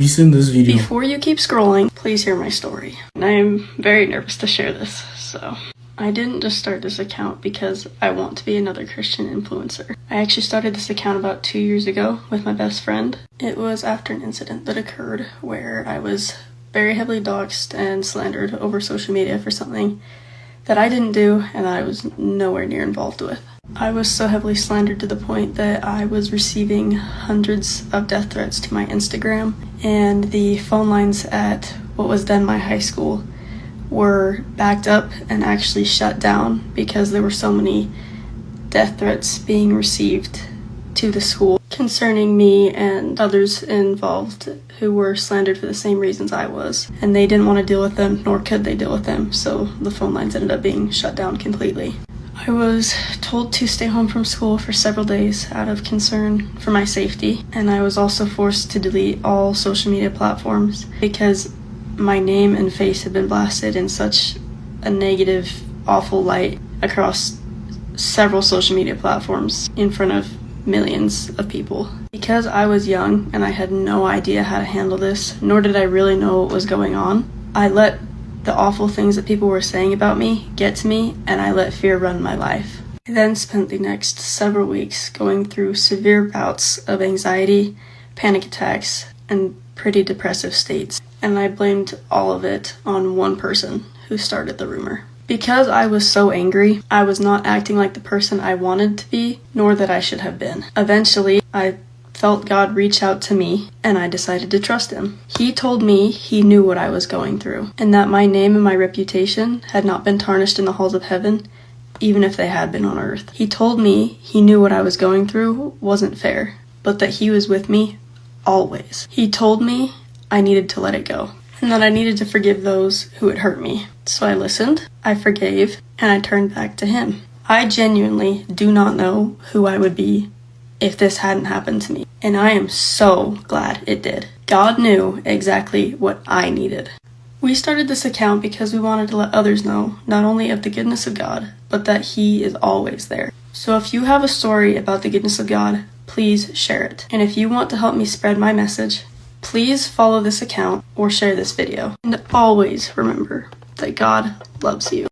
You send this video. Before you keep scrolling, please hear my story. And I am very nervous to share this, so. I didn't just start this account because I want to be another Christian influencer. I actually started this account about 2 years ago with my best friend. It was after an incident that occurred where I was very heavily doxxed and slandered over social media for something that I didn't do and that I was nowhere near involved with. I was so heavily slandered to the point that I was receiving hundreds of death threats to my Instagram, and the phone lines at what was then my high school were backed up and actually shut down because there were so many death threats being received to the school concerning me and others involved who were slandered for the same reasons I was. And they didn't want to deal with them, nor could they deal with them, so the phone lines ended up being shut down completely. I was told to stay home from school for several days out of concern for my safety, and I was also forced to delete all social media platforms because my name and face had been blasted in such a negative, awful light across several social media platforms in front of millions of people. Because I was young and I had no idea how to handle this, nor did I really know what was going on, I let the awful things that people were saying about me get to me, and I let fear run my life. I then spent the next several weeks going through severe bouts of anxiety, panic attacks, and pretty depressive states, and I blamed all of it on one person who started the rumor. Because I was so angry, I was not acting like the person I wanted to be, nor that I should have been. Eventually, I felt God reach out to me, and I decided to trust him. He told me he knew what I was going through, and that my name and my reputation had not been tarnished in the halls of heaven, even if they had been on earth. He told me he knew what I was going through wasn't fair, but that he was with me always. He told me I needed to let it go, and that I needed to forgive those who had hurt me. So I listened, I forgave, and I turned back to him. I genuinely do not know who I would be if this hadn't happened to me, and I am so glad it did. God knew exactly what I needed. We started this account because we wanted to let others know not only of the goodness of God, but that he is always there. So if you have a story about the goodness of God, please share it. And if you want to help me spread my message, please follow this account or share this video. And always remember that God loves you.